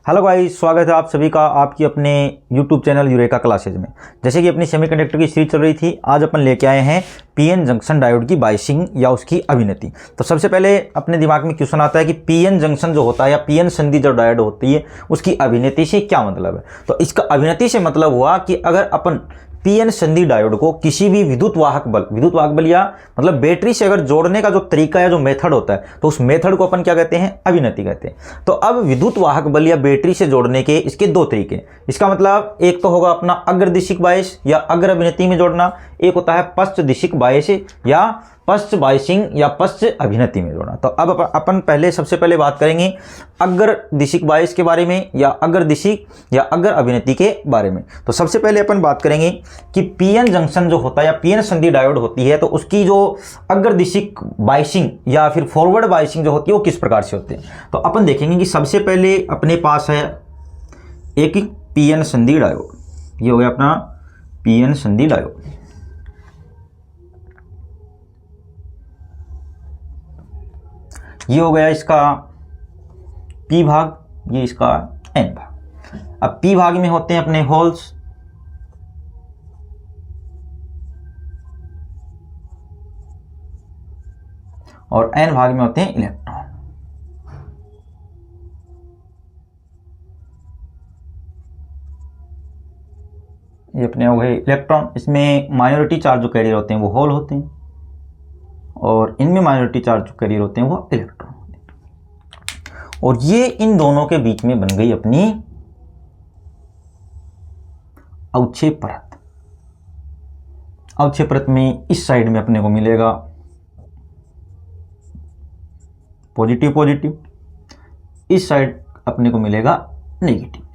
Hello guys, स्वागत है आप सभी का आपकी अपने YouTube चैनल यूरेका क्लासेज में। जैसे कि अपनी सेमीकंडक्टर की सीरीज चल रही थी, आज अपन लेके आए हैं पीएन जंक्शन डायोड की बायसिंग या उसकी अभिनति। तो सबसे पहले अपने दिमाग में क्वेश्चन आता है कि पीएन जंक्शन जो होता है या पीएन संधि जो डायोड होती है उसकी अभिनति से क्या मतलब है। तो इसका अभिनति से मतलब हुआ कि अगर अपन पीएन संधि डायोड को किसी भी विद्युत वाहक बल या मतलब बैटरी से अगर जोड़ने का जो तरीका या जो मेथड होता है तो उस मेथड को अपन क्या कहते हैं, अभिनति कहते हैं। तो अब विद्युत वाहक बल या बैटरी से जोड़ने के इसके दो तरीके। इसका मतलब एक तो होगा अपना अग्रदिशिक बायस या अग्र अभिनति में जोड़ना, एक होता है पश्च दिशिक बायस या पश्च बायसिंग या पश्च अभिनति में जोड़ना। तो अब अपन सबसे पहले बात करेंगे अग्र दिशिक बायस के बारे में या अग्र दिशिक या अग्र अभिनति के बारे में। तो सबसे पहले अपन बात करेंगे कि पीएन जंक्शन जो होता है या पीएन संधि डायोड होती है तो उसकी जो अग्र दिशिक बायसिंग या फिर फॉरवर्ड बायसिंग जो होती है वो किस प्रकार से होती है। तो अपन देखेंगे कि सबसे पहले अपने पास है एक पीएन संधि डायोड, ये हो गया अपना पीएन संधि डायोड। ये हो गया इसका पी भाग, ये इसका एन भाग। अब पी भाग में होते हैं अपने होल्स और एन भाग में होते हैं इलेक्ट्रॉन। ये अपने हो गए इलेक्ट्रॉन। इसमें माइनॉरिटी चार्ज जो कैरियर होते हैं वो होल होते हैं और इनमें माइनॉरिटी चार्ज जो कैरियर होते हैं वो इलेक्ट्रॉन होते हैं। और ये इन दोनों के बीच में बन गई अपनी अवक्षेप परत। अवक्षेप परत में इस साइड में अपने को मिलेगा पॉजिटिव पॉजिटिव, इस साइड अपने को मिलेगा नेगेटिव।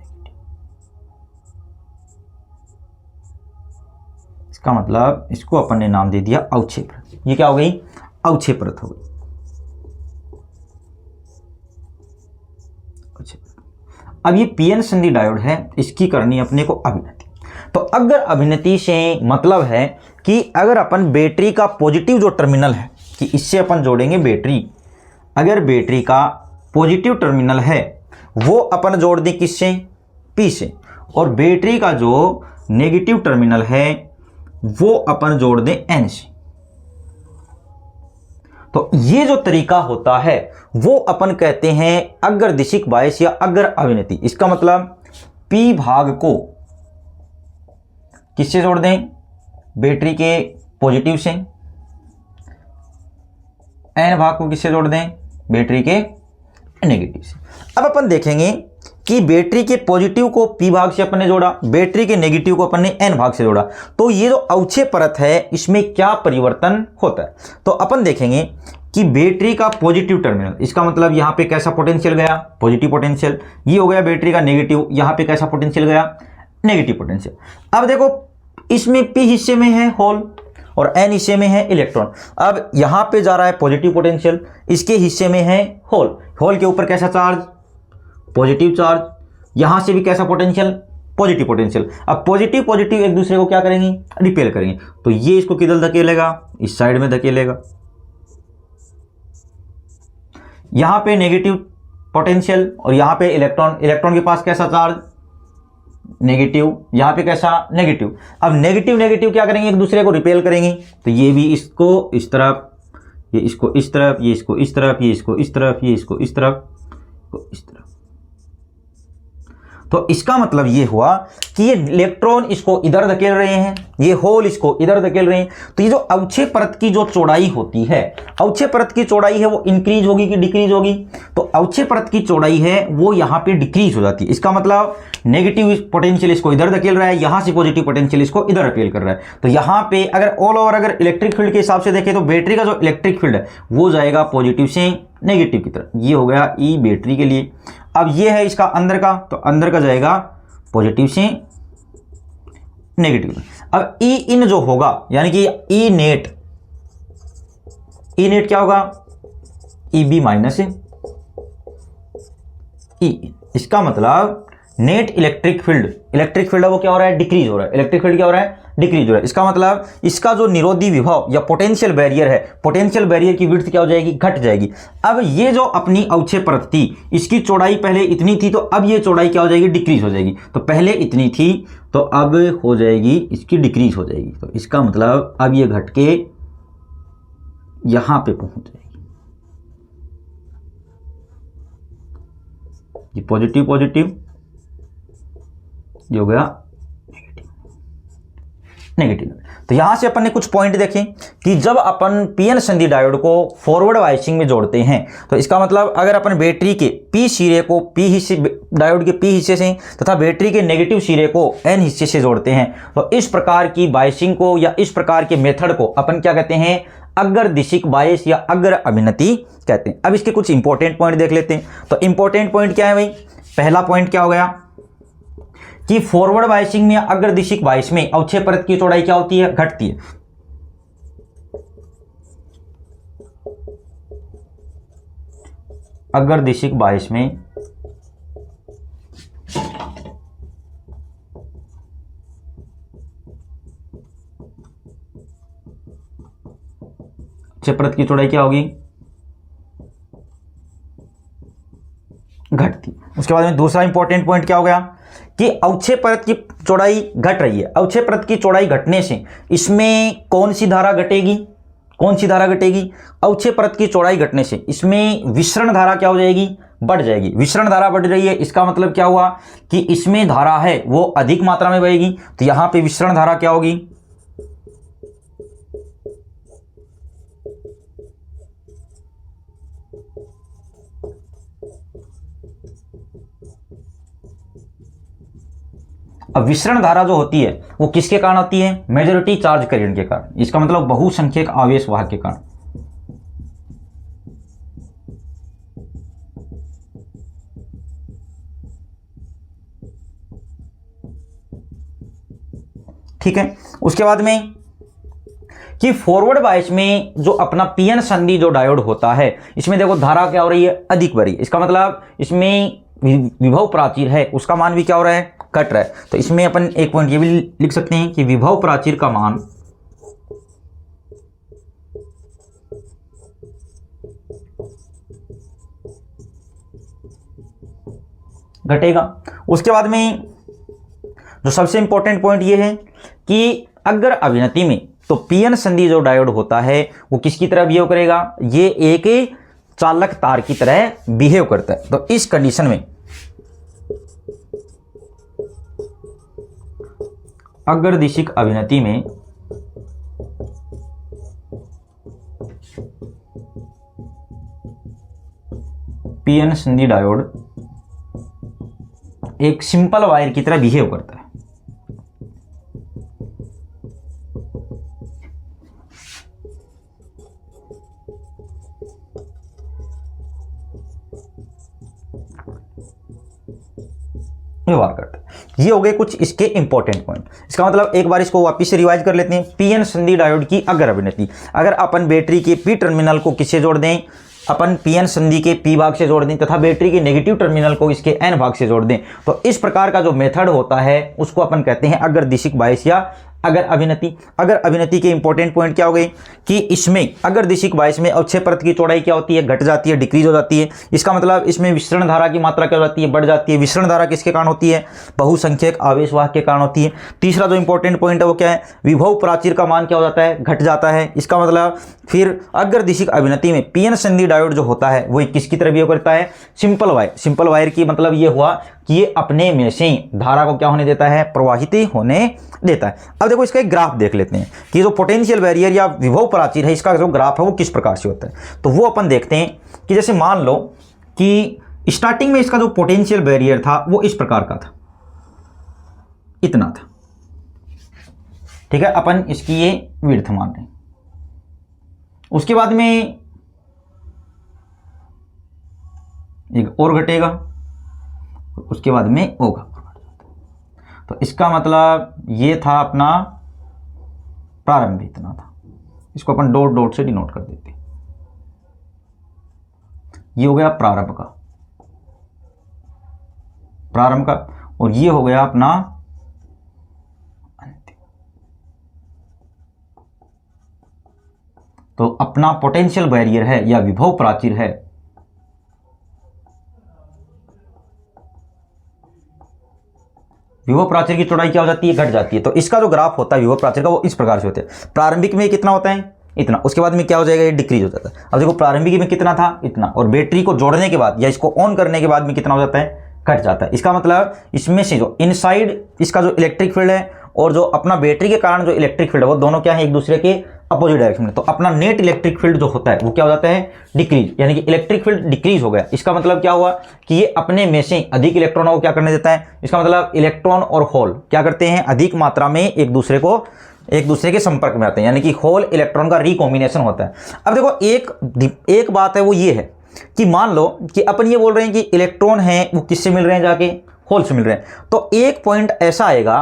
इसका मतलब इसको अपन ने नाम दे दिया अवक्षेप परत। ये क्या हो गई, अवक्षेप परत हो गई। अब ये पीएन संधि डायोड है, इसकी करनी अपने को अभिनति। तो अगर अभिनति से मतलब है कि अगर अपन बैटरी का पॉजिटिव जो टर्मिनल है कि इससे अपन जोड़ेंगे बैटरी, अगर बैटरी का पॉजिटिव टर्मिनल है वो अपन जोड़ दें किससे, पी से, और बैटरी का जो नेगेटिव टर्मिनल है वो अपन जोड़ दें एन से। तो ये जो तरीका होता है वो अपन कहते हैं अग्र दिशिक बायस या अग्र अभिनति। इसका मतलब पी भाग को किससे जोड़ दें, बैटरी के पॉजिटिव से, एन भाग को किससे जोड़ दें, बैटरी के नेगेटिव से। अब अपन देखेंगे कि बैटरी के पॉजिटिव को पी भाग से अपन ने जोड़ा, बैटरी के नेगेटिव को अपन ने एन भाग से जोड़ा, तो ये जो अवक्षेप परत है इसमें क्या परिवर्तन होता है। तो अपन देखेंगे कि बैटरी का पॉजिटिव टर्मिनल, इसका मतलब यहां पे कैसा पोटेंशियल गया, पॉजिटिव पोटेंशियल। ये हो गया बैटरी का नेगेटिव, यहां पे कैसा पोटेंशियल गया, नेगेटिव पोटेंशियल। अब देखो इसमें पी हिस्से में है होल और एन हिस्से में है इलेक्ट्रॉन। अब यहां पे जा रहा है पॉजिटिव पोटेंशियल, इसके हिस्से में है होल, होल के ऊपर कैसा चार्ज, पॉजिटिव चार्ज, यहां से भी कैसा पोटेंशियल, पॉजिटिव पोटेंशियल। अब पॉजिटिव पॉजिटिव एक दूसरे को क्या करेंगे, रिपेल करेंगे। तो ये इसको किधर धकेलेगा, इस साइड में धकेलेगा। यहां पे नेगेटिव पोटेंशियल और यहां पे इलेक्ट्रॉन, इलेक्ट्रॉन के पास कैसा चार्ज, नेगेटिव, यहां पे कैसा, नेगेटिव। अब नेगेटिव नेगेटिव क्या करेंगे, एक दूसरे को रिपेल करेंगे। तो ये भी इसको इस तरफ, ये इसको इस तरफ, ये इसको इस तरफ, ये इसको इस तरफ, ये इसको इस तरफ, इस तरफ। तो इसका मतलब ये हुआ कि ये इलेक्ट्रॉन इसको इधर धकेल रहे हैं, ये होल इसको इधर धकेल रहे हैं। तो ये जो अवक्षेप परत की जो चौड़ाई होती है, अवक्षेप परत की चौड़ाई है वो इंक्रीज होगी कि डिक्रीज होगी। तो अवक्षेप परत की चौड़ाई है वो यहाँ पे डिक्रीज हो जाती है। इसका मतलब नेगेटिव पोटेंशियल इसको इधर धकेल रहा है, यहां से पॉजिटिव पोटेंशियल इसको इधर रिपेल कर रहा है। तो यहाँ पे अगर ऑल ओवर अगर इलेक्ट्रिक फील्ड के हिसाब से देखें तो बैटरी का जो इलेक्ट्रिक फील्ड है वो जाएगा पॉजिटिव से नेगेटिव की तरफ। ये हो गया ई बैटरी के लिए। अब ये है इसका अंदर का, तो अंदर का जाएगा पॉजिटिव से नेगेटिव। अब ई इन जो होगा यानी कि ई नेट, ई नेट क्या होगा, ई बी माइनस ई इन। इसका मतलब नेट इलेक्ट्रिक फील्ड है वो क्या हो रहा है, डिक्रीज हो रहा है। इलेक्ट्रिक फील्ड क्या हो रहा है, डिक्रीज हो रहा है। इसका मतलब इसका जो निरोधी विभव या पोटेंशियल बैरियर है, पोटेंशियल बैरियर की विड्थ क्या हो जाएगी, घट जाएगी। अब ये जो अपनी अवक्षय परत थी, इसकी चौड़ाई पहले इतनी थी, तो अब ये चौड़ाई क्या हो जाएगी, डिक्रीज हो जाएगी। तो पहले इतनी थी तो अब हो जाएगी इसकी डिक्रीज हो जाएगी। तो इसका मतलब अब ये घट के यहां पे पहुंच जाएगी। ये पॉजिटिव पॉजिटिव, ये हो गया नेगेटिव। तो यहां से अपन ने कुछ पॉइंट देखे कि जब अपन पीएन संधि डायोड को फॉरवर्ड वाइसिंग में जोड़ते हैं, तो इसका मतलब अगर अपन बैटरी के पी सिरे को पी हिस्से, डायोड के पी हिस्से से तथा बैटरी के नेगेटिव सिरे को एन हिस्से से जोड़ते हैं, तो इस प्रकार की बाइसिंग को या इस प्रकार के मेथड को अपन क्या कहते हैं, अग्र दिशिक बायस या अग्र अभिनति कहते हैं। अब इसके कुछ इंपॉर्टेंट पॉइंट देख लेते हैं। तो इंपॉर्टेंट पॉइंट क्या है भाई, पहला पॉइंट क्या हो गया कि फॉरवर्ड बायसिंग में या अग्र दिशिक बायस में अवक्षय परत की चौड़ाई क्या होती है, घटती है। अग्र दिशिक बायस में अवक्षय परत की चौड़ाई क्या होगी, घटती। उसके बाद में दूसरा इंपॉर्टेंट पॉइंट क्या हो गया कि अवक्षय परत की चौड़ाई घट रही है। अवक्षय परत की चौड़ाई घटने से इसमें कौन सी धारा घटेगी, कौन सी धारा घटेगी, अवक्षय परत की चौड़ाई घटने से इसमें विसरण धारा क्या हो जाएगी, बढ़ जाएगी। विसरण धारा बढ़ रही है, इसका मतलब क्या हुआ कि इसमें धारा है वो अधिक मात्रा में बहेगी। तो यहां पे विसरण धारा क्या होगी, अब विसरण धारा जो होती है वो किसके कारण होती है, मेजॉरिटी चार्ज करंट के कारण। इसका मतलब बहुसंख्यक आवेश वाहक के कारण। ठीक है। उसके बाद में कि फॉरवर्ड बायस में जो अपना पीएन संधि जो डायोड होता है, इसमें देखो धारा क्या हो रही है, अधिक बढ़ रही है। इसका मतलब इसमें विभव प्राचीर है उसका मान भी क्या हो रहा है, घट रहा है। तो इसमें अपन एक पॉइंट ये भी लिख सकते हैं कि विभव प्राचीर का मान घटेगा। उसके बाद में जो सबसे इंपॉर्टेंट पॉइंट ये है कि अगर अभिनति में तो पीएन संधि जो डायोड होता है वो किसकी तरह बिहेव करेगा, ये एक चालक तार की तरह बिहेव करता है। तो इस कंडीशन में अग्रदिशिक अभिनति में पीएन संधि डायोड एक सिंपल वायर की तरह बिहेव करता है। व्यवहार करते हैं। ये हो गए कुछ इसके इंपॉर्टेंट पॉइंट। इसका मतलब एक बार इसको वापस से रिवाइज कर लेते हैं। पीएन संधि डायोड की अग्र अभिनति, अगर अपन बैटरी के पी टर्मिनल को किससे जोड़ दें, अपन पीएन संधि के पी भाग से जोड़ दें तथा बैटरी के नेगेटिव टर्मिनल को इसके एन भाग से जोड़ दें, तो इस प्रकार का जो मेथड होता है उसको अपन कहते हैं अग्र दिशिक बायस या अगर अभिनति। अगर अभिनति के इंपॉर्टेंट पॉइंट क्या हो गए कि इसमें अगर दिशिक बायस में अवक्षय परत की चौड़ाई क्या होती है, घट जाती है, डिक्रीज हो जाती है। इसका मतलब इसमें विसरण धारा की मात्रा क्या हो जाती है, बढ़ जाती है। विसरण धारा किसके कारण होती है, बहुसंख्यक आवेश वाहक के कारण होती है। तीसरा जो इंपॉर्टेंट पॉइंट है वो क्या है, विभव प्राचीर का मान क्या हो जाता है, घट जाता है। इसका मतलब फिर अग्र दिशिक अभिनति में पीएन संधि डायोड जो होता है वो किसकी तरह बिहेव करता है, सिंपल वायर। सिंपल वायर की मतलब ये हुआ कि ये अपने में से धारा को क्या होने देता है, प्रवाहित होने देता है। अब देखो इसका एक ग्राफ देख लेते हैं कि जो पोटेंशियल बैरियर या विभव प्राचीर है इसका जो ग्राफ है वो किस प्रकार से होता है। तो वो अपन देखते हैं कि जैसे मान लो कि स्टार्टिंग में इसका जो पोटेंशियल बैरियर था वो इस प्रकार का था, इतना था। ठीक है, अपन इसकी ये विड्थ मान रहे हैं। उसके बाद में एक और घटेगा, उसके बाद में होगा। तो इसका मतलब ये था अपना प्रारंभ इतना था। इसको अपन डॉट डॉट से डिनोट कर देते हैं। ये हो गया प्रारंभ का, प्रारंभ का। और ये हो गया अपना अंतिम। तो अपना पोटेंशियल बैरियर है या विभव प्राचीर है, विभव प्राचीर की चौड़ाई क्या हो जाती है, घट जाती है। तो इसका जो ग्राफ होता है विभव प्राचीर का वो इस प्रकार से होता है, प्रारंभिक में कितना होता है, इतना, उसके बाद में क्या हो जाएगा, ये डिक्रीज हो जाता है। अब देखो प्रारंभिक में कितना था, इतना, और बैटरी को जोड़ने के बाद या इसको ऑन करने के बाद में कितना हो जाता है, घट जाता है। इसका मतलब इसमें से जो इनसाइड इसका जो इलेक्ट्रिक फील्ड है और जो अपना बैटरी के कारण जो इलेक्ट्रिक फील्ड है वो दोनों क्या है, एक दूसरे के अपोजिट डायरेक्शन में। तो अपना नेट इलेक्ट्रिक फील्ड जो होता है वो क्या हो जाता है, डिक्रीज, यानी कि इलेक्ट्रिक फील्ड डिक्रीज हो गया। इसका मतलब क्या हुआ कि ये अपने में से अधिक इलेक्ट्रॉनों को क्या करने देता है, इसका मतलब इलेक्ट्रॉन और होल क्या करते हैं, अधिक मात्रा में एक दूसरे के संपर्क में आते हैं, यानी कि होल इलेक्ट्रॉन का रिकॉम्बिनेशन होता है। अब देखो एक बात है वो ये है कि मान लो कि अपन ये बोल रहे हैं कि इलेक्ट्रॉन हैं वो किससे मिल रहे हैं, जाके होल से मिल रहे हैं। तो एक पॉइंट ऐसा आएगा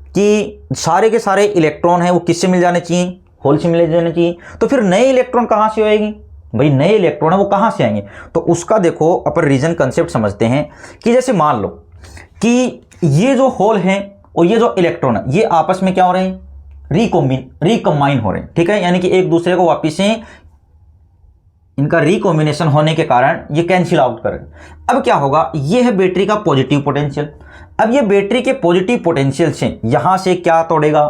कि सारे के सारे इलेक्ट्रॉन हैं वो किससे मिल जाने चाहिए, होल से मिल जाने चाहिए। तो फिर नए इलेक्ट्रॉन कहाँ से आएंगे भाई, नए इलेक्ट्रॉन है वो कहाँ से आएंगे। तो उसका देखो अपन रीजन कंसेप्ट समझते हैं कि जैसे मान लो कि ये जो होल है और ये जो इलेक्ट्रॉन है ये आपस में क्या हो रहे हैं, रिकम्बाइन हो रहे हैं, ठीक है, यानी कि एक दूसरे को वापिस से इनका रिकॉम्बिनेशन होने के कारण ये कैंसिल आउट कर रहे हैं। अब क्या होगा, ये है बैटरी का पॉजिटिव पोटेंशियल। अब ये बैटरी के पॉजिटिव पोटेंशियल से यहां से क्या तोड़ेगा,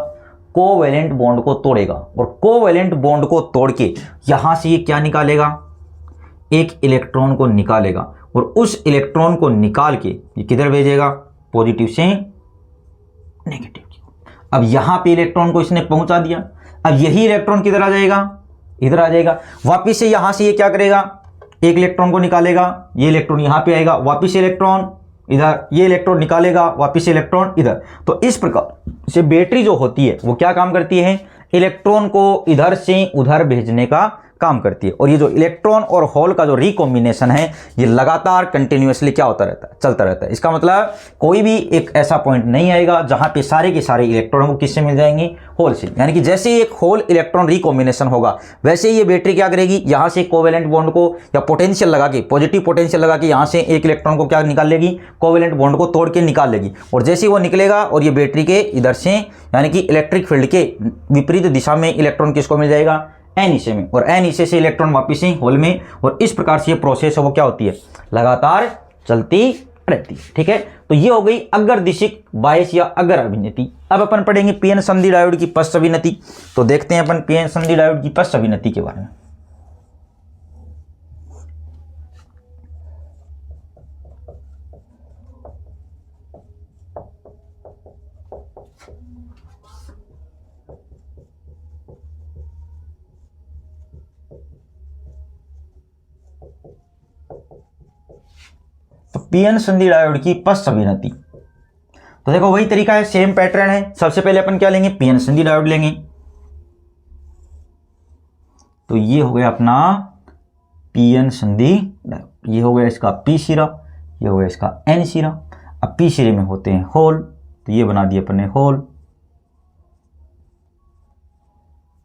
कोवैलेंट बॉन्ड को तोड़ेगा, और कोवैलेंट बॉन्ड को तोड़ के यहां से ये क्या निकालेगा, एक इलेक्ट्रॉन को निकालेगा, और उस इलेक्ट्रॉन को निकाल के ये किधर भेजेगा, पॉजिटिव से नेगेटिव। अब यहां पे इलेक्ट्रॉन को इसने पहुंचा दिया, अब यही इलेक्ट्रॉन किधर आ जाएगा, इधर आ जाएगा। वापिस से यहां से ये क्या करेगा, एक इलेक्ट्रॉन को निकालेगा, ये इलेक्ट्रॉन यहां पे आएगा, वापिस इलेक्ट्रॉन इधर, ये इलेक्ट्रॉन निकालेगा, वापिस इलेक्ट्रॉन इधर। तो इस प्रकार से बैटरी जो होती है वो क्या काम करती है, इलेक्ट्रॉन को इधर से उधर भेजने का काम करती है। और ये जो इलेक्ट्रॉन और होल का जो रिकॉम्बिनेशन है ये लगातार कंटिन्यूअसली क्या होता रहता है, चलता रहता है। इसका मतलब कोई भी एक ऐसा पॉइंट नहीं आएगा जहां पे सारे के सारे इलेक्ट्रॉन को किससे मिल जाएंगे, होल से। यानी कि जैसे एक होल इलेक्ट्रॉन रिकॉम्बिनेशन होगा वैसे ये बैटरी क्या करेगी, यहां से कोवेलेंट बॉन्ड को या पोटेंशियल लगा के, पॉजिटिव पोटेंशियल लगा के यहां से एक इलेक्ट्रॉन को क्या निकाल लेगी, कोवेलेंट बॉन्ड को तोड़ के निकाल लेगी। और जैसे ही वो निकलेगा और ये बैटरी के इधर से यानी कि इलेक्ट्रिक फील्ड के विपरीत दिशा में इलेक्ट्रॉन किसको मिल जाएगा, एन हिस्से में, और एन हिस्से से इलेक्ट्रॉन वापिस से होल में। और इस प्रकार से ये प्रोसेस है वो क्या होती है, लगातार चलती रहती है, ठीक है। तो ये हो गई अगर दिशिक बायस या अगर अभिनति। अब अपन पढ़ेंगे पीएन संधि डायोड की पश्च अभिनति। तो देखते हैं अपन पीएन संधि डायोड की पश्च अभिनति के बारे में। तो पीएन संधि डायोड की पश्च अभिनति, तो देखो वही तरीका है, सेम पैटर्न है। सबसे पहले अपन क्या लेंगे, पीएन संधि डायोड लेंगे। तो ये हो गया अपना पीएन संधि डायोड, ये हो गया इसका पी सिरा, ये हो गया इसका एन सिरा। अब पी सिरे में होते हैं होल, तो ये बना दिए अपन ने होल।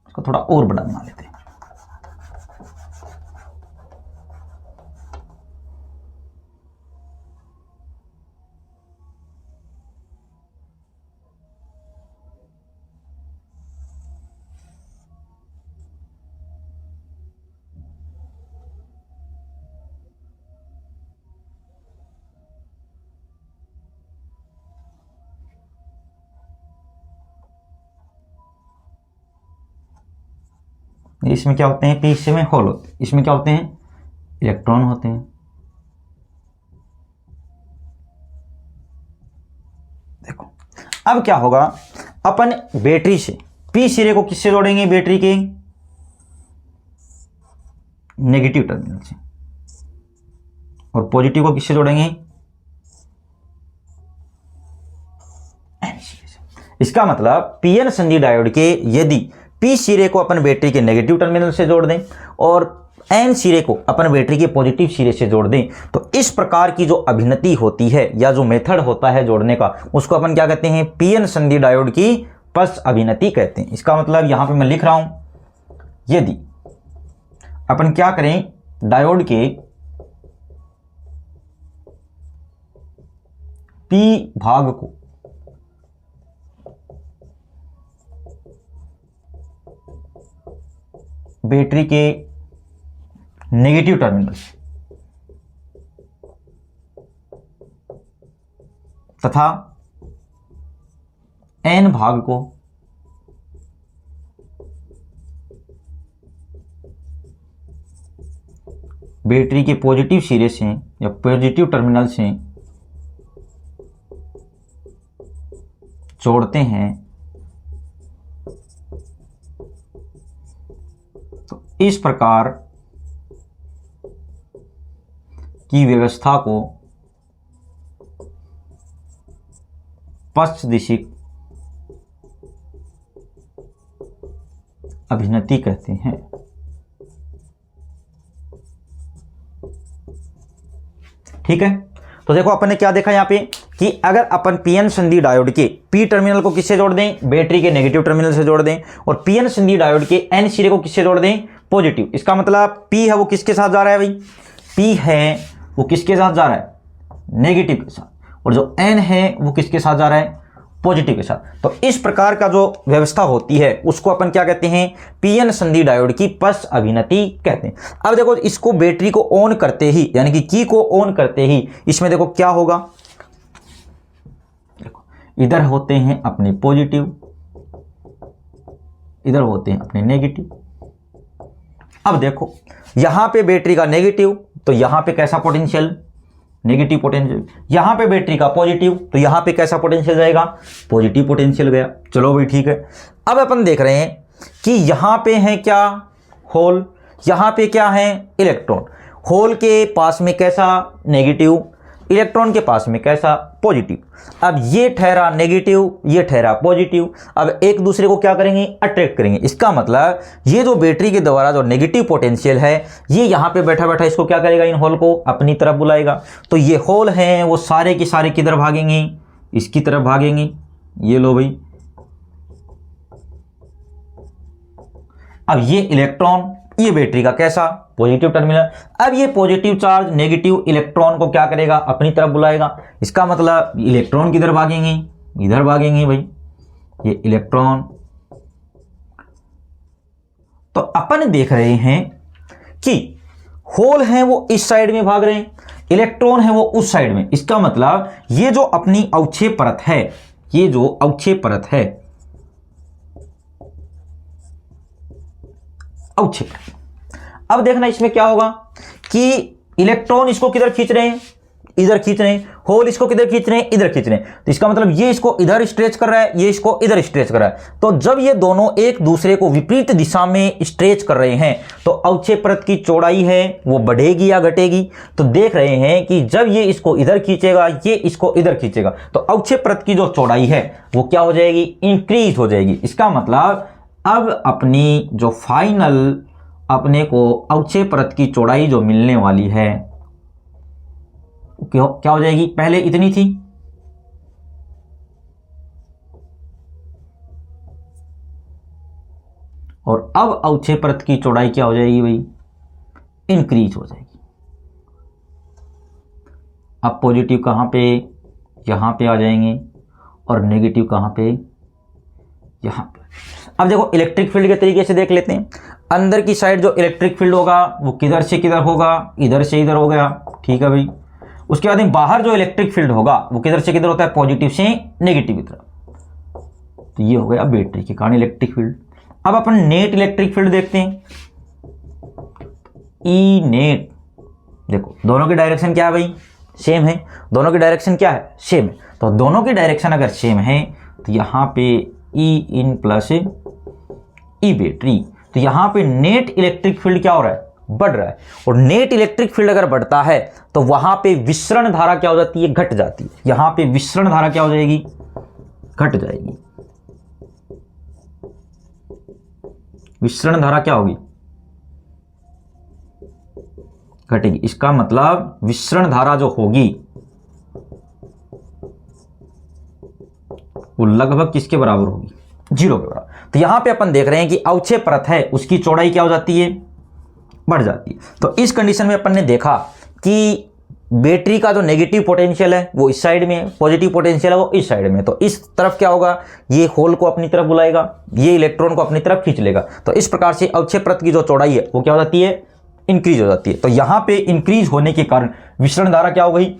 इसको थोड़ा और बड़ा बना लेते हैं। इसमें क्या होते हैं, पी हिस्से में होल होते हैं, इसमें क्या होते हैं, इलेक्ट्रॉन होते हैं। देखो अब क्या होगा, अपन बैटरी से पी सिरे को किससे जोड़ेंगे, बैटरी के नेगेटिव टर्मिनल से, और पॉजिटिव को किससे जोड़ेंगे, एन सिरे से। इसका मतलब पीएन संधि डायोड के यदि पी सिरे को अपन बैटरी के नेगेटिव टर्मिनल से जोड़ दें और एन सिरे को अपन बैटरी के पॉजिटिव सिरे से जोड़ दें, तो इस प्रकार की जो अभिनति होती है या जो मेथड होता है जोड़ने का, उसको अपन क्या कहते हैं, पीएन संधि डायोड की पश्च अभिनति कहते हैं। इसका मतलब यहां पे मैं लिख रहा हूं, यदि अपन क्या करें, डायोड के P भाग को बैटरी के नेगेटिव टर्मिनल तथा N भाग को बैटरी के पॉजिटिव सिरे से या पॉजिटिव टर्मिनल से जोड़ते हैं, तो इस प्रकार की व्यवस्था को पश्च दिशिक अभिनति कहते हैं। ठीक है, तो देखो अपन ने क्या देखा यहाँ पे कि अगर अपन पीएन संधि डायोड के पी टर्मिनल को किससे जोड़ दें, बैटरी के नेगेटिव टर्मिनल से जोड़ दें, और पीएन संधि डायोड के एन सिरे को किससे जोड़ दें, पॉजिटिव। इसका मतलब पी है वो किसके साथ जा रहा है भाई, पी है वो किसके साथ जा रहा है, नेगेटिव के साथ, और जो एन है वो किसके साथ जा रहा है, पॉजिटिव के साथ। तो इस प्रकार का जो व्यवस्था होती है उसको अपन क्या कहते हैं, पीएन संधि डायोड की पश्च अभिनति कहते हैं। अब देखो इसको बैटरी को ऑन करते ही, यानी कि की को ऑन करते ही इसमें देखो क्या होगा, देखो इधर होते हैं अपने पॉजिटिव, इधर होते हैं अपने नेगेटिव। अब देखो यहां पे बैटरी का नेगेटिव, तो यहां पे कैसा पोटेंशियल, नेगेटिव पोटेंशियल, यहां पे बैटरी का पॉजिटिव, तो यहां पे कैसा पोटेंशियल जाएगा, पॉजिटिव पोटेंशियल गया। चलो भाई ठीक है। अब अपन देख रहे हैं कि यहां पे है क्या, होल, यहां पे क्या है, इलेक्ट्रॉन। होल के पास में कैसा, नेगेटिव, इलेक्ट्रॉन के पास में कैसा, पॉजिटिव। अब ये ठहरा नेगेटिव, ये ठहरा पॉजिटिव, अब एक दूसरे को क्या करेंगे, अट्रैक्ट करेंगे। इसका मतलब ये जो बैटरी के द्वारा जो नेगेटिव पोटेंशियल है ये यहाँ पे बैठा बैठा इसको क्या करेगा, इन होल को अपनी तरफ बुलाएगा। तो ये होल हैं वो सारे के सारे किधर भागेंगे, इसकी तरफ भागेंगे। ये लो भाई, अब ये इलेक्ट्रॉन, ये बैटरी का कैसा, पॉजिटिव टर्मिनल। अब ये पॉजिटिव चार्ज नेगेटिव इलेक्ट्रॉन को क्या करेगा, अपनी तरफ बुलाएगा। इसका मतलब इलेक्ट्रॉन किधर भागेंगे, इधर भागेंगे भाई, ये इलेक्ट्रॉन। तो अपन देख रहे हैं कि होल हैं वो इस साइड में भाग रहे हैं, इलेक्ट्रॉन है वो उस साइड में। इसका मतलब ये जो अपनी अवक्षेप परत है, ये जो अवक्षेप परत है, अवक्षेप। अब देखना इसमें क्या होगा कि इलेक्ट्रॉन इसको किधर खींच रहे हैं, इधर खींच रहे हैं, होल इसको किधर खींच रहे हैं, इधर खींच रहे हैं। तो इसका मतलब ये इसको इधर स्ट्रेच कर रहा है, ये इसको इधर स्ट्रेच कर रहा है। तो जब ये दोनों एक दूसरे को विपरीत दिशा में स्ट्रेच कर रहे हैं तो अवक्षेप परत की चौड़ाई है वो बढ़ेगी या घटेगी। तो देख रहे हैं कि जब ये इसको इधर खींचेगा, ये इसको इधर खींचेगा, तो अवक्षेप परत की जो चौड़ाई है वो क्या हो जाएगी, इंक्रीज हो जाएगी। इसका मतलब अब अपनी जो फाइनल अपने को अवक्षेप परत की चौड़ाई जो मिलने वाली है क्या हो जाएगी, पहले इतनी थी, और अब अवक्षेप परत की चौड़ाई क्या हो जाएगी भाई, इंक्रीज हो जाएगी। अब पॉजिटिव कहां पे, यहां पे आ जाएंगे, और नेगेटिव कहां पे, यहां पे। अब देखो इलेक्ट्रिक फील्ड के तरीके से देख लेते हैं। अंदर की साइड जो इलेक्ट्रिक फील्ड होगा वो किधर से किधर होगा, इधर से इधर हो गया, ठीक है भाई। उसके बाद बाहर जो इलेक्ट्रिक फील्ड होगा वो किधर से किधर होता है, पॉजिटिव से नेगेटिव की तरफ। तो ये हो गया बैटरी के कारण इलेक्ट्रिक फील्ड। अब अपन नेट इलेक्ट्रिक फील्ड देखते हैं, ई नेट। देखो दोनों की डायरेक्शन क्या है भाई, सेम है। दोनों की डायरेक्शन क्या है, सेम है। तो दोनों की डायरेक्शन अगर सेम है तो यहाँ पे ई इन प्लस ई बैटरी, तो यहाँ पे नेट इलेक्ट्रिक फील्ड क्या हो रहा है, बढ़ रहा है। और नेट इलेक्ट्रिक फील्ड अगर बढ़ता है तो वहां पे विसरण धारा क्या हो जाती है, घट जाती है। यहां पे विसरण धारा क्या हो जाएगी, घट जाएगी। विसरण धारा क्या होगी, घटेगी। इसका मतलब विसरण धारा जो होगी वो लगभग किसके बराबर होगी, 0 के बराबर। तो यहां पे अपन देख रहे हैं कि अवक्षेप परत है उसकी चौड़ाई क्या हो जाती है, बढ़ जाती है। तो इस कंडीशन में अपन ने देखा कि बैटरी का जो नेगेटिव पोटेंशियल है वो इस साइड में है, पॉजिटिव पोटेंशियल है वो इस साइड में है। तो इस तरफ क्या होगा, ये होल को अपनी तरफ बुलाएगा, ये इलेक्ट्रॉन को अपनी तरफ खींच लेगा। तो इस प्रकार से अवक्षेपरत की जो चौड़ाई है वो क्या हो जाती है, इंक्रीज हो जाती है। तो यहाँ पे इंक्रीज होने के कारण विसरण धारा क्या हो गई,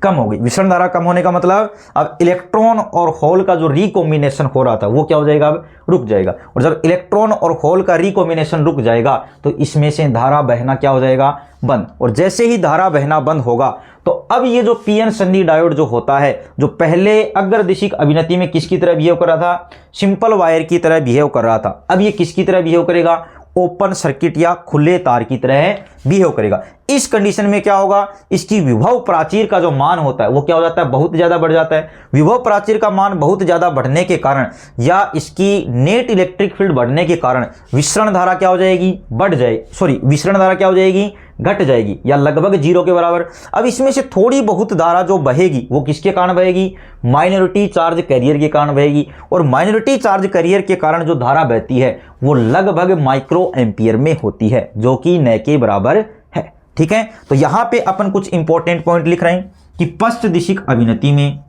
कम हो गई। विसरण धारा कम होने का मतलब अब इलेक्ट्रॉन और होल का जो रिकॉम्बिनेशन हो रहा था वो क्या हो जाएगा, अब रुक जाएगा। और जब इलेक्ट्रॉन और होल का रिकॉम्बिनेशन रुक जाएगा तो इसमें से धारा बहना क्या हो जाएगा, बंद। और जैसे ही धारा बहना बंद होगा तो अब ये जो पीएन संधि डायोड जो होता है, जो पहले अग्रदिशिक अभिनति में किसकी तरह बिहेव कर रहा था, सिंपल वायर की तरह बिहेव कर रहा था, अब ये किसकी तरह बिहेव करेगा, ओपन सर्किट या खुले तार की तरह बिहेव करेगा। इस कंडीशन में क्या होगा, इसकी विभव प्राचीर का जो मान होता है वो क्या हो जाता है, बहुत ज्यादा बढ़ जाता है। विभव प्राचीर का मान बहुत ज्यादा बढ़ने के कारण या इसकी नेट इलेक्ट्रिक फील्ड बढ़ने के कारण विसरण धारा क्या हो जाएगी, बढ़ जाए, सॉरी विसरण धारा क्या हो जाएगी, घट जाएगी या लगभग जीरो के बराबर। अब इसमें से थोड़ी बहुत धारा जो बहेगी वो किसके कारण बहेगी, माइनॉरिटी चार्ज कैरियर के कारण बहेगी। और माइनॉरिटी चार्ज कैरियर के कारण जो धारा बहती है वो लगभग माइक्रो एम्पियर में होती है, जो कि न के बराबर है। ठीक है, तो यहां पे अपन कुछ इंपॉर्टेंट पॉइंट लिख रहे हैं कि पश्च दिशिक अभिनति में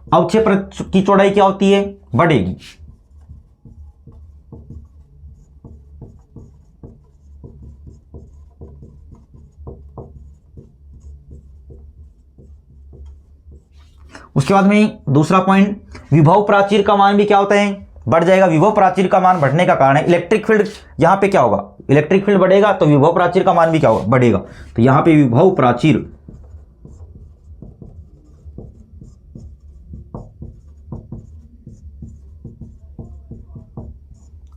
अवक्षेपरत की चौड़ाई क्या होती है, बढ़ेगी। उसके बाद में दूसरा पॉइंट, विभव प्राचीर का मान भी क्या होता है, बढ़ जाएगा। विभव प्राचीर का मान बढ़ने का कारण है इलेक्ट्रिक फील्ड, यहां पे क्या होगा, इलेक्ट्रिक फील्ड बढ़ेगा तो विभव प्राचीर का मान भी क्या होगा, बढ़ेगा। तो यहां पे विभव प्राचीर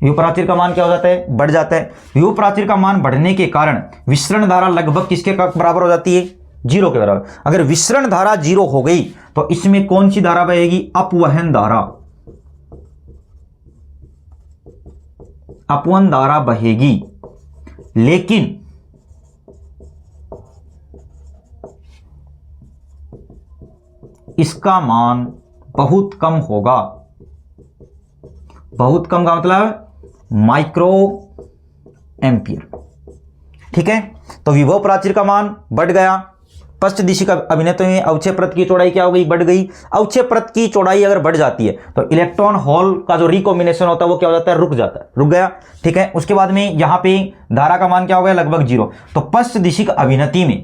विभव प्राचीर का मान क्या हो जाता है, बढ़ जाता है। विभव प्राचीर का मान बढ़ने के कारण विसरण धारा लगभग किसके बराबर हो जाती है, जीरो के बराबर। अगर विसरण धारा जीरो हो गई तो इसमें कौन सी धारा बहेगी, अपवहन धारा, अपवहन धारा बहेगी। लेकिन इसका मान बहुत कम होगा। बहुत कम का मतलब माइक्रो एम्पियर। ठीक है, तो विभव प्राचीर का मान बढ़ गया। पश्च दिशिक अभिनति में अवक्षेपरत की चौड़ाई क्या हो गई, बढ़ गई। अवक्षेपरत की चौड़ाई अगर बढ़ जाती है तो इलेक्ट्रॉन होल का जो रिकॉम्बिनेशन होता है वो क्या हो जाता है, रुक जाता है, रुक गया। ठीक है, उसके बाद में यहां पे धारा का मान क्या हो गया, लगभग जीरो। तो पश्च दिशिक अभिनति में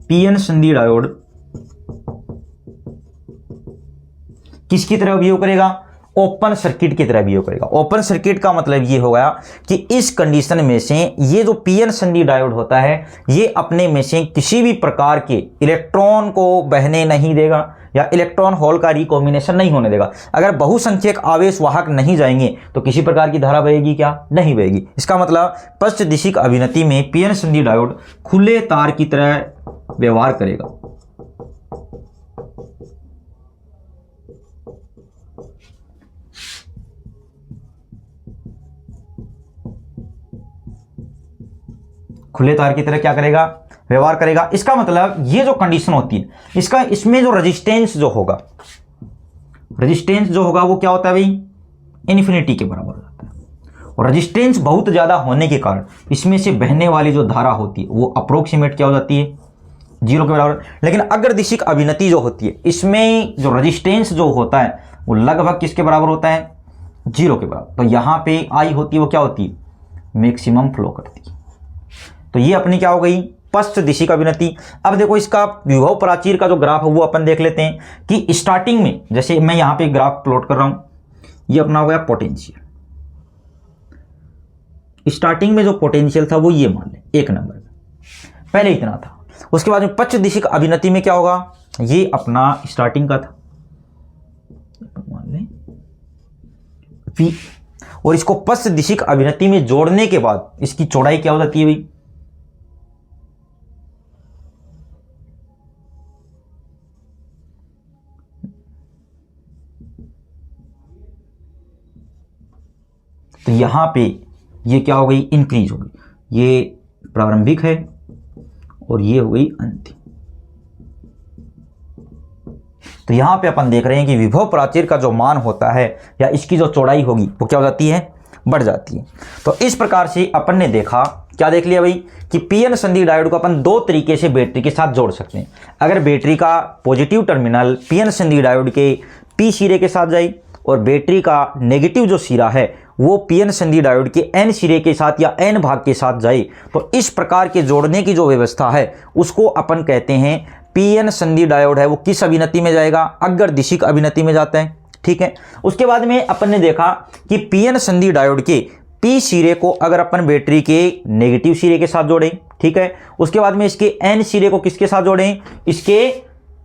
पीएन संधि डायोड किसकी तरह बिहेव करेगा, ओपन सर्किट की तरह बिहेव करेगा। ओपन सर्किट का मतलब ये हो गया कि इस कंडीशन में से ये जो पीएन संधि डायोड होता है ये अपने में से किसी भी प्रकार के इलेक्ट्रॉन को बहने नहीं देगा या इलेक्ट्रॉन होल का रिकॉम्बिनेशन नहीं होने देगा। अगर बहुसंख्यक आवेश वाहक नहीं जाएंगे तो किसी प्रकार की धारा बहेगी क्या, नहीं बहेगी। इसका मतलब पश्च दिशिक अभिनति में पीएन संधि डायोड खुले तार की तरह व्यवहार करेगा। खुले तार की तरह क्या करेगा, व्यवहार करेगा। इसका मतलब ये जो कंडीशन होती है इसका, इसमें जो रेजिस्टेंस जो होगा, रेजिस्टेंस जो होगा वो क्या होता है भाई, इन्फिनिटी के बराबर हो जाता है। और रेजिस्टेंस बहुत ज्यादा होने के कारण इसमें से बहने वाली जो धारा होती है वो अप्रोक्सीमेट क्या हो जाती है, जीरो के बराबर। लेकिन अग्रदिशिक अभिनति जो होती है इसमें जो रेजिस्टेंस जो होता है वो लगभग किसके बराबर होता है, जीरो के बराबर। तो यहां पे आई होती है वो क्या होती है, मैक्सिमम फ्लो करती है। तो ये अपनी क्या हो गई, पश्च दिशिक अभिनति। अब देखो इसका विभव प्राचीर का जो ग्राफ है वो अपन देख लेते हैं कि स्टार्टिंग में, जैसे मैं यहां पे ग्राफ प्लॉट कर रहा हूं, ये अपना हो गया पोटेंशियल। स्टार्टिंग में जो पोटेंशियल था वो ये मान ले 1 नंबर में, पहले इतना था। उसके बाद में पश्च दिशिक अभिनति में क्या होगा, ये अपना स्टार्टिंग का था, मान लें V, और इसको पश्च दिशिक अभिनति में जोड़ने के बाद इसकी चौड़ाई क्या हो जाती है भाई, तो यहां पे ये क्या हो गई, इंक्रीज हो गई। ये प्रारंभिक है और ये हो गई अंतिम। तो यहां पे अपन देख रहे हैं कि विभव प्राचीर का जो मान होता है या इसकी जो चौड़ाई होगी वो क्या हो जाती है, बढ़ जाती है। तो इस प्रकार से अपन ने देखा, क्या देख लिया भाई, कि पीएन संधि डायोड को अपन दो तरीके से बैटरी के साथ जोड़ सकते हैं। अगर बैटरी का पॉजिटिव टर्मिनल पीएन संधि डायोड के पी सिरे के साथ जाए और बैटरी का नेगेटिव जो सिरा है वो पीएन संधि डायोड के एन सिरे के साथ या एन भाग के साथ जाए, तो इस प्रकार के जोड़ने की जो व्यवस्था है उसको अपन कहते हैं पीएन संधि डायोड है वो किस अभिनति में जाएगा, अग्रदिशिक अभिनति में जाता है। ठीक है। उसके बाद में अपन ने देखा कि पीएन संधि डायोड के पी सिरे को अगर अपन बैटरी के नेगेटिव सिरे के साथ जोड़ें, ठीक है, उसके बाद में इसके एन सिरे को किसके साथ जोड़ें, इसके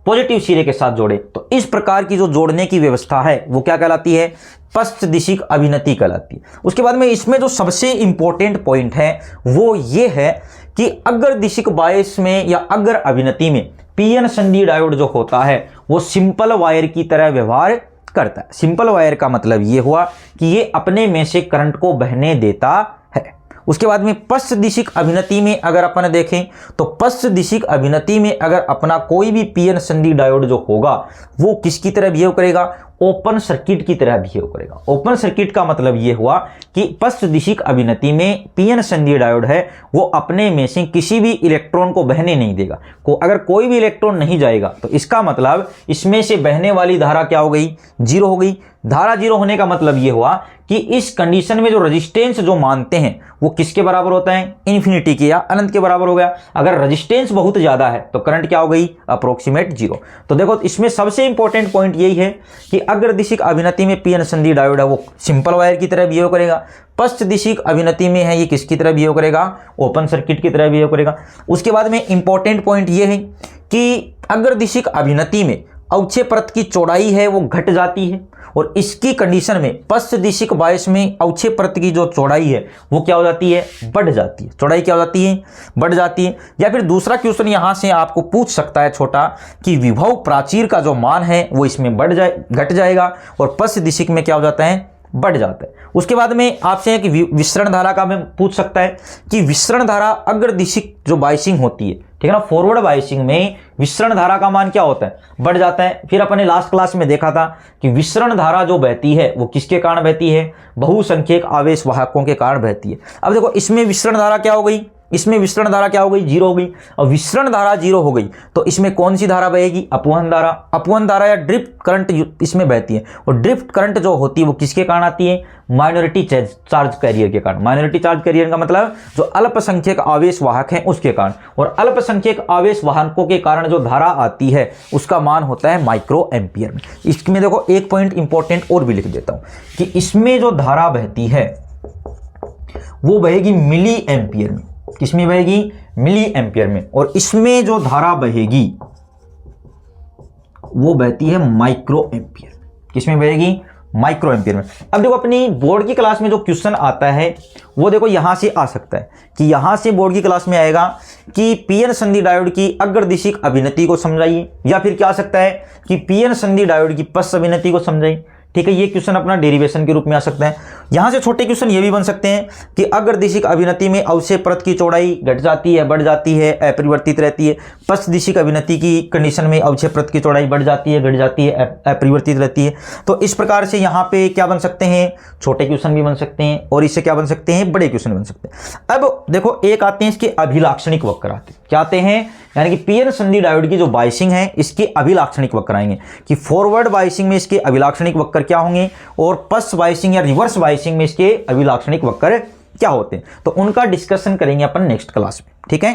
पॉजिटिव सिरे के साथ जोड़ें, तो इस प्रकार की जो जोड़ने की व्यवस्था है वो क्या कहलाती है, पश्चदिशिक अभिनति कहलाती है। उसके बाद में इसमें जो सबसे इंपॉर्टेंट पॉइंट है वो ये है कि अग्रदिशिक बायस में या अग्र अभिनति में पीएन संधि डायोड जो होता है वो सिंपल वायर की तरह व्यवहार करता है। सिंपल वायर का मतलब ये हुआ कि ये अपने में से करंट को बहने देता है। उसके बाद में पश्चदिशिक अभिनति में अगर अपन देखें तो पश्चदिशिक अभिनति में अगर अपना कोई भी पीएन संधि डायोड जो होगा वो किसकी तरह बिहेव करेगा, ओपन सर्किट की तरह बिहेव करेगा। ओपन सर्किट का मतलब ये हुआ कि पश्चदिशिक अभिनति में पीएन संधि डायोड है वो अपने में से किसी भी इलेक्ट्रॉन को बहने नहीं देगा। अगर कोई भी इलेक्ट्रॉन नहीं जाएगा तो इसका मतलब इसमें से बहने वाली धारा क्या हो गई, जीरो हो गई। धारा जीरो होने का मतलब ये हुआ कि इस कंडीशन में जो रेजिस्टेंस जो मानते हैं वो किसके बराबर होता है, इन्फिनिटी के या अनंत के बराबर हो गया। अगर रेजिस्टेंस बहुत ज्यादा है तो करंट क्या हो गई, अप्रोक्सीमेट जीरो। तो देखो इसमें सबसे इंपॉर्टेंट पॉइंट यही है कि अग्रदिशिक अभिनति में पीएन संधि डायोड है वो सिंपल वायर की तरह बिहेव करेगा। पश्चदिशिक अभिनति में है ये किसकी तरह बिहेव करेगा, ओपन सर्किट की तरह बिहेव करेगा। उसके बाद में इंपॉर्टेंट पॉइंट ये है कि अग्रदिशिक अभिनति में अवक्षय परत की चौड़ाई है वो घट जाती है और इसकी कंडीशन में पश्चदिशिक बायस में अवक्षय परत की जो चौड़ाई है वो क्या हो जाती है, बढ़ जाती है। चौड़ाई क्या हो जाती है, बढ़ जाती है। या फिर दूसरा क्वेश्चन यहां से आपको पूछ सकता है छोटा कि विभव प्राचीर का जो मान है वो इसमें घट जाएगा और पश्चदिशिक में क्या हो जाता है, बढ़ जाता है। उसके बाद में आपसे कि विसरण धारा का भी पूछ सकता है कि विसरण धारा अग्रदिशिक जो बायसिंग होती है, ठीक है ना, फॉरवर्ड बायसिंग में विसरण धारा का मान क्या होता है, बढ़ जाता है। फिर अपने लास्ट क्लास में देखा था कि विसरण धारा जो बहती है वो किसके कारण बहती है, बहुसंख्यक आवेश वाहकों के कारण बहती है। अब देखो इसमें विसरण धारा क्या हो गई, इसमें विसरण धारा क्या हो गई, जीरो हो गई। और विसरण धारा जीरो हो गई तो इसमें कौन सी धारा बहेगी, अपवहन धारा। अपवहन धारा या ड्रिफ्ट करंट इसमें बहती है और ड्रिफ्ट करंट जो होती है वो किसके कारण आती है, माइनॉरिटी चार्ज कैरियर के कारण। माइनॉरिटी चार्ज कैरियर का मतलब जो अल्पसंख्यक आवेश वाहक हैं उसके कारण, और अल्पसंख्यक आवेश वाहकों के कारण जो धारा आती है उसका मान होता है माइक्रो एम्पियर में। इसमें देखो एक पॉइंट इंपॉर्टेंट और भी लिख देता हूं कि इसमें जो धारा बहती है वो बहेगी मिली एम्पियर में। किसमें बहेगी, मिली एम्पियर में। और इसमें जो धारा बहेगी वो बहती है माइक्रो एम्पियर में। किसमें बहेगी, माइक्रो एम्पियर में। अब देखो अपनी बोर्ड की क्लास में जो क्वेश्चन आता है वो देखो यहां से आ सकता है कि यहां से बोर्ड की क्लास में आएगा कि पीएन संधि डायोड की अग्रदिशिक अभिनति को समझाइए, या फिर क्या आ सकता है कि पीएन संधि डायोड की पश्च अभिनति को समझाइए। ठीक है, ये क्वेश्चन अपना डेरिवेशन के रूप में आ सकता है। यहां से छोटे क्वेश्चन ये भी बन सकते हैं कि अग्रदिशिक अभिनति में अवक्षय परत की चौड़ाई घट जाती है, बढ़ जाती है, अपरिवर्तित रहती है। पश्चदिशिक अभिनति की कंडीशन में अवक्षय परत की चौड़ाई बढ़ जाती है, घट जाती है, अपरिवर्तित रहती है। तो इस प्रकार से यहाँ पे क्या बन सकते हैं, छोटे क्वेश्चन भी बन सकते हैं और इससे क्या बन सकते हैं, बड़े क्वेश्चन बन सकते हैं। अब देखो एक आते हैं इसके अभिलाक्षणिक वक्र आते हैं। क्या आते हैं, यानी कि पीएन संधि डायोड की जो बायसिंग है इसके अभिलाक्षणिक वक्र आएंगे कि फॉरवर्ड बायसिंग में इसके अभिलाक्षणिक वक्र क्या होंगे और पश्च बायसिंग या रिवर्स बायसिंग में इसके अभिलाक्षणिक वक्र क्या होते हैं। तो उनका डिस्कशन करेंगे अपन नेक्स्ट क्लास में। ठीक है।